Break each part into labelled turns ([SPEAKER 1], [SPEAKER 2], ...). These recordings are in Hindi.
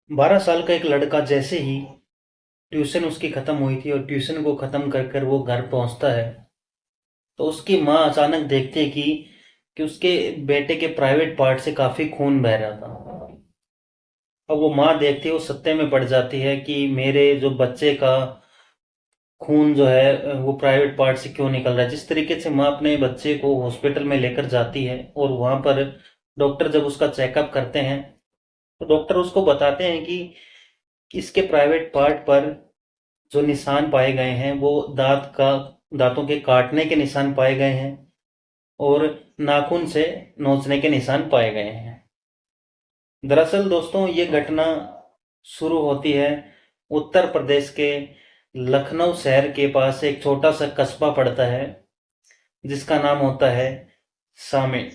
[SPEAKER 1] 12 साल का एक लड़का जैसे ही ट्यूशन उसकी खत्म हुई थी और ट्यूशन को खत्म कर कर वो घर पहुंचता है, तो उसकी माँ अचानक देखती है कि उसके बेटे के प्राइवेट पार्ट से काफी खून बह रहा था। अब वो माँ देखती है, वो सत्य में पड़ जाती है कि मेरे जो बच्चे का खून जो है वो प्राइवेट पार्ट से क्यों निकल रहा है। जिस तरीके से माँ अपने बच्चे को हॉस्पिटल में लेकर जाती है और वहां पर डॉक्टर जब उसका चेकअप करते हैं, तो डॉक्टर उसको बताते हैं कि इसके प्राइवेट पार्ट पर जो निशान पाए गए हैं वो दांतों के काटने के निशान पाए गए हैं और नाखून से नोचने के निशान पाए गए हैं। दरअसल दोस्तों, ये घटना शुरू होती है उत्तर प्रदेश के लखनऊ शहर के पास। एक छोटा सा कस्बा पड़ता है जिसका नाम होता है सामिन।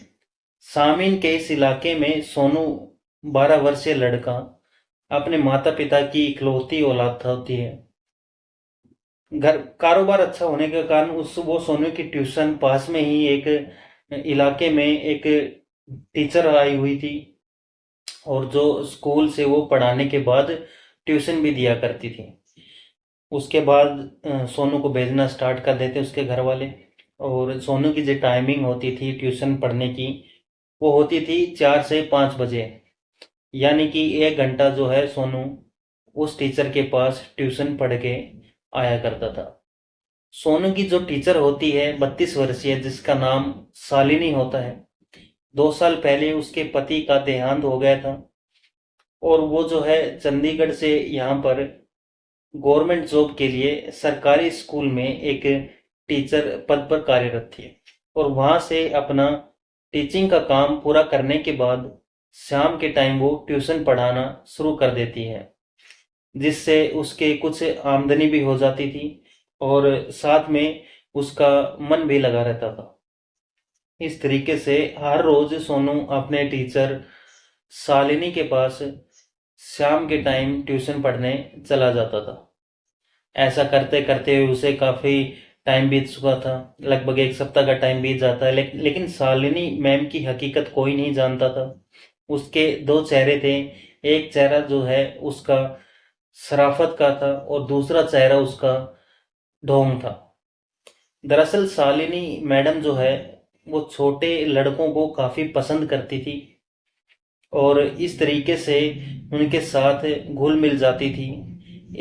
[SPEAKER 1] सामिन के इस इलाके में सोनू 12 वर्षीय लड़का अपने माता पिता की इकलौती औलाद होती है। घर कारोबार अच्छा होने के कारण उस वो सोनू की ट्यूशन पास में ही एक इलाके में एक टीचर आई हुई थी, और जो स्कूल से वो पढ़ाने के बाद ट्यूशन भी दिया करती थी। उसके बाद सोनू को भेजना स्टार्ट कर देते उसके घर वाले। और सोनू की जो टाइमिंग होती थी ट्यूशन पढ़ने की, वो होती थी 4 से 5 बजे। यानी कि 1 घंटा जो है सोनू उस टीचर के पास ट्यूशन पढ़ के आया करता था। सोनू की जो टीचर होती है 32 वर्षीय, जिसका नाम शालिनी होता है। 2 साल पहले उसके पति का देहांत हो गया था और वो जो है चंडीगढ़ से यहाँ पर गवर्नमेंट जॉब के लिए सरकारी स्कूल में एक टीचर पद पर कार्यरत थी। और वहां से अपना टीचिंग का काम पूरा करने के बाद शाम के टाइम वो ट्यूशन पढ़ाना शुरू कर देती है, जिससे उसके कुछ आमदनी भी हो जाती थी और साथ में उसका मन भी लगा रहता था। इस तरीके से हर रोज सोनू अपने टीचर शालिनी के पास शाम के टाइम ट्यूशन पढ़ने चला जाता था। ऐसा करते करते उसे काफी टाइम बीत चुका था। लगभग 1 सप्ताह का टाइम बीत जाता है, लेकिन शालिनी मैम की हकीकत कोई नहीं जानता था। उसके दो चेहरे थे। एक चेहरा जो है उसका शराफत का था और दूसरा चेहरा उसका ढोंग था। दरअसल शालिनी मैडम जो है वो छोटे लड़कों को काफी पसंद करती थी और इस तरीके से उनके साथ घुल मिल जाती थी।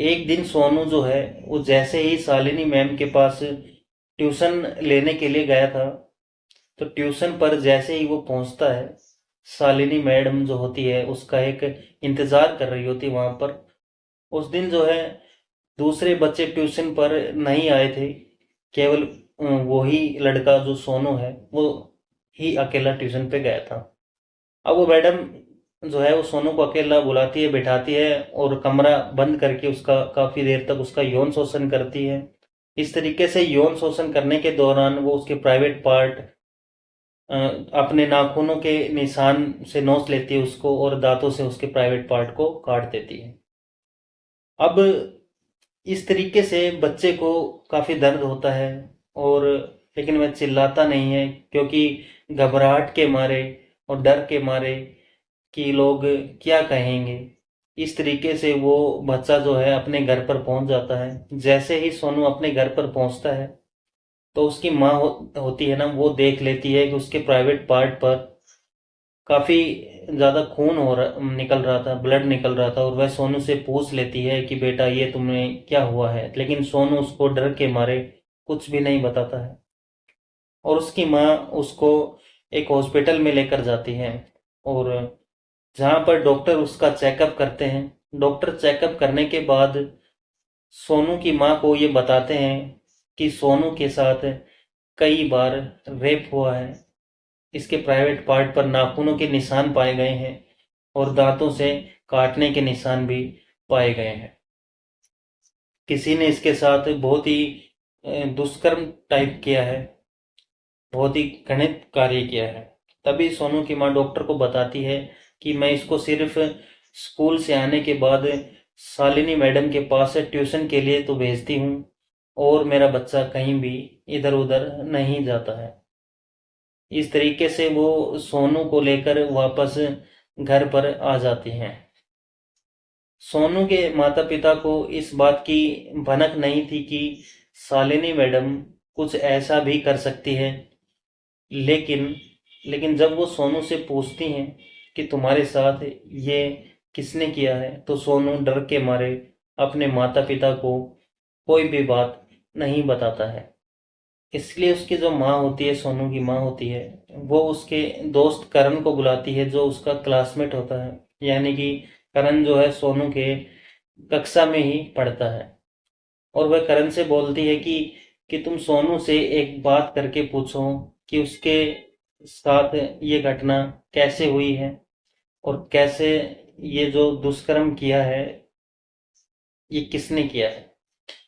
[SPEAKER 1] एक दिन सोनू जो है वो जैसे ही शालिनी मैम के पास ट्यूशन लेने के लिए गया था, तो ट्यूशन पर जैसे ही वो पहुंचता है, शालिनी मैडम जो होती है उसका एक इंतजार कर रही होती वहां पर। उस दिन जो है दूसरे बच्चे ट्यूशन पर नहीं आए थे। केवल वो ही लड़का जो सोनू है वो ही अकेला ट्यूशन पे गया था। अब वो मैडम जो है वो सोनू को अकेला बुलाती है, बैठाती है और कमरा बंद करके उसका काफी देर तक उसका यौन शोषण करती है। इस तरीके से यौन शोषण करने के दौरान वो उसके प्राइवेट पार्ट अपने नाखूनों के निशान से नोच लेती है उसको और दांतों से उसके प्राइवेट पार्ट को काट देती है। अब इस तरीके से बच्चे को काफी दर्द होता है, और लेकिन वह चिल्लाता नहीं है क्योंकि घबराहट के मारे और डर के मारे कि लोग क्या कहेंगे। इस तरीके से वो बच्चा जो है अपने घर पर पहुंच जाता है। जैसे ही सोनू अपने घर पर पहुंचता है, तो उसकी माँ होती है ना, वो देख लेती है कि उसके प्राइवेट पार्ट पर काफी ज्यादा खून निकल रहा था, ब्लड निकल रहा था। और वह सोनू से पूछ लेती है कि बेटा ये तुम्हें क्या हुआ है, लेकिन सोनू उसको डर के मारे कुछ भी नहीं बताता है। और उसकी माँ उसको एक हॉस्पिटल में लेकर जाती है, और जहाँ पर डॉक्टर उसका चेकअप करते हैं। डॉक्टर चेकअप करने के बाद सोनू की माँ को ये बताते हैं कि सोनू के साथ कई बार रेप हुआ है। इसके प्राइवेट पार्ट पर नाखूनों के निशान पाए गए हैं और दांतों से काटने के निशान भी पाए गए हैं। किसी ने इसके साथ बहुत ही दुष्कर्म टाइप किया है, बहुत ही घृणित कार्य किया है। तभी सोनू की माँ डॉक्टर को बताती है कि मैं इसको सिर्फ स्कूल से आने के बाद शालिनी मैडम के पास ट्यूशन के लिए तो भेजती हूँ, और मेरा बच्चा कहीं भी इधर उधर नहीं जाता है। इस तरीके से वो सोनू को लेकर वापस घर पर आ जाती हैं। सोनू के माता पिता को इस बात की भनक नहीं थी कि शालिनी मैडम कुछ ऐसा भी कर सकती है। लेकिन लेकिन जब वो सोनू से पूछती हैं कि तुम्हारे साथ ये किसने किया है, तो सोनू डर के मारे अपने माता पिता को कोई भी बात नहीं बताता है। इसलिए उसकी जो माँ होती है, सोनू की माँ होती है, वो उसके दोस्त करण को बुलाती है, जो उसका क्लासमेट होता है। यानी कि करण जो है सोनू के कक्षा में ही पढ़ता है। और वह करण से बोलती है कि तुम सोनू से एक बात करके पूछो कि उसके साथ ये घटना कैसे हुई है और कैसे ये जो दुष्कर्म किया है ये किसने किया है।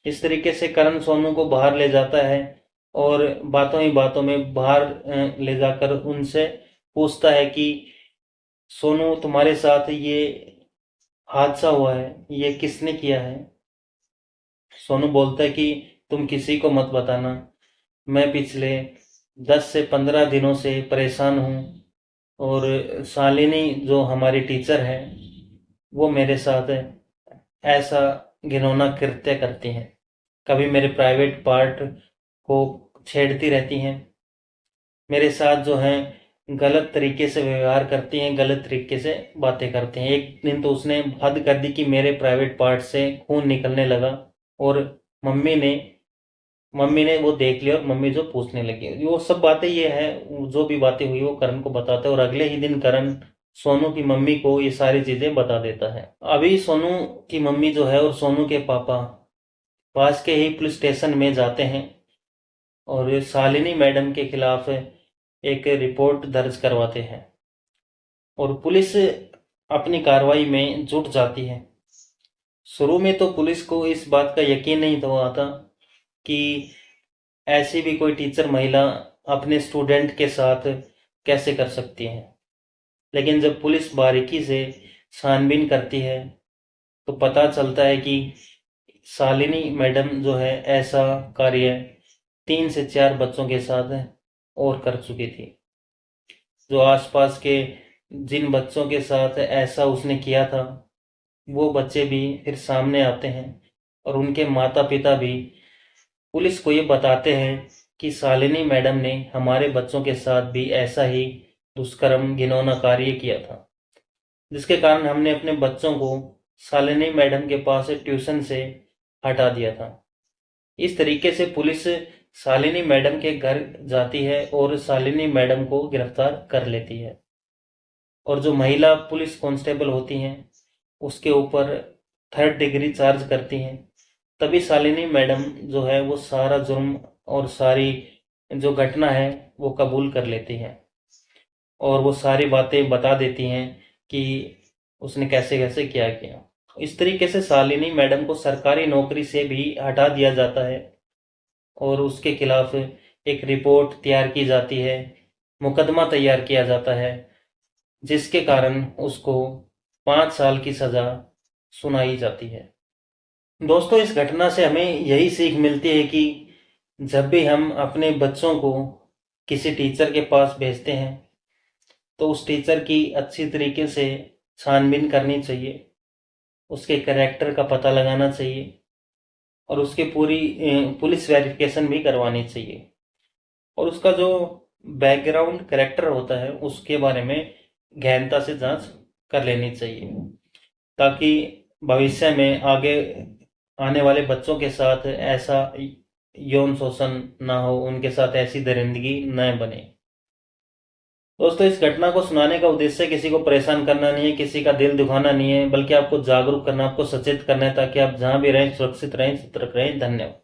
[SPEAKER 1] इस तरीके से करण सोनू को बाहर ले जाता है और बातों ही बातों में बाहर ले जाकर उनसे पूछता है कि सोनू, तुम्हारे साथ ये हादसा हुआ है, ये किसने किया है। सोनू बोलता है कि तुम किसी को मत बताना, मैं पिछले 10 से 15 दिनों से परेशान हूँ और शालिनी जो हमारी टीचर है वो मेरे साथ ऐसा घिनौना कृत्य करती हैं। कभी मेरे प्राइवेट पार्ट को छेड़ती रहती हैं, मेरे साथ जो है गलत तरीके से व्यवहार करती हैं, गलत तरीके से बातें करती हैं। एक दिन तो उसने हद कर दी कि मेरे प्राइवेट पार्ट से खून निकलने लगा और मम्मी ने मम्मी ने वो देख लिया और मम्मी जो पूछने लगी। वो सब बातें ये है, जो भी बातें हुई वो करण को बताता है और अगले ही दिन करण सोनू की मम्मी को ये सारी चीजें बता देता है। अभी सोनू की मम्मी जो है और सोनू के पापा पास के ही पुलिस स्टेशन में जाते हैं और शालिनी मैडम के खिलाफ एक रिपोर्ट दर्ज करवाते हैं और पुलिस अपनी कार्रवाई में जुट जाती है। शुरू में तो पुलिस को इस बात का यकीन नहीं हुआ था कि ऐसी भी कोई टीचर महिला अपने स्टूडेंट के साथ कैसे कर सकती है। लेकिन जब पुलिस बारीकी से छानबीन करती है तो पता चलता है कि शालिनी मैडम जो है ऐसा कार्य 3 से 4 बच्चों के साथ और कर चुकी थी। जो आसपास के जिन बच्चों के साथ ऐसा उसने किया था वो बच्चे भी फिर सामने आते हैं और उनके माता पिता भी पुलिस को ये बताते हैं कि शालिनी मैडम ने हमारे बच्चों के साथ भी ऐसा ही दुष्कर्म घिनौना कार्य किया था, जिसके कारण हमने अपने बच्चों को शालिनी मैडम के पास ट्यूशन से हटा दिया था। इस तरीके से पुलिस शालिनी मैडम के घर जाती है और शालिनी मैडम को गिरफ्तार कर लेती है और जो महिला पुलिस कांस्टेबल होती हैं उसके ऊपर 3rd डिग्री चार्ज करती हैं। तभी शालिनी मैडम जो है वो सारा जुर्म और सारी जो घटना है वो कबूल कर लेती हैं और वो सारी बातें बता देती हैं कि उसने कैसे कैसे क्या किया। इस तरीके से शालिनी मैडम को सरकारी नौकरी से भी हटा दिया जाता है और उसके खिलाफ एक रिपोर्ट तैयार की जाती है, मुकदमा तैयार किया जाता है, जिसके कारण उसको 5 साल की सजा सुनाई जाती है। दोस्तों, इस घटना से हमें यही सीख मिलती है कि जब भी हम अपने बच्चों को किसी टीचर के पास भेजते हैं तो उस टीचर की अच्छी तरीके से छानबीन करनी चाहिए, उसके कैरेक्टर का पता लगाना चाहिए और उसकी पूरी पुलिस वेरिफिकेशन भी करवानी चाहिए और उसका जो बैकग्राउंड कैरेक्टर होता है उसके बारे में गहनता से जांच कर लेनी चाहिए, ताकि भविष्य में आगे आने वाले बच्चों के साथ ऐसा यौन शोषण ना हो, उनके साथ ऐसी दरिंदगी न बने। दोस्तों, इस घटना को सुनाने का उद्देश्य किसी को परेशान करना नहीं है, किसी का दिल दुखाना नहीं है, बल्कि आपको जागरूक करना, आपको सचेत करना है, ताकि आप जहां भी रहें सुरक्षित रहें, सतर्क रहें। धन्यवाद।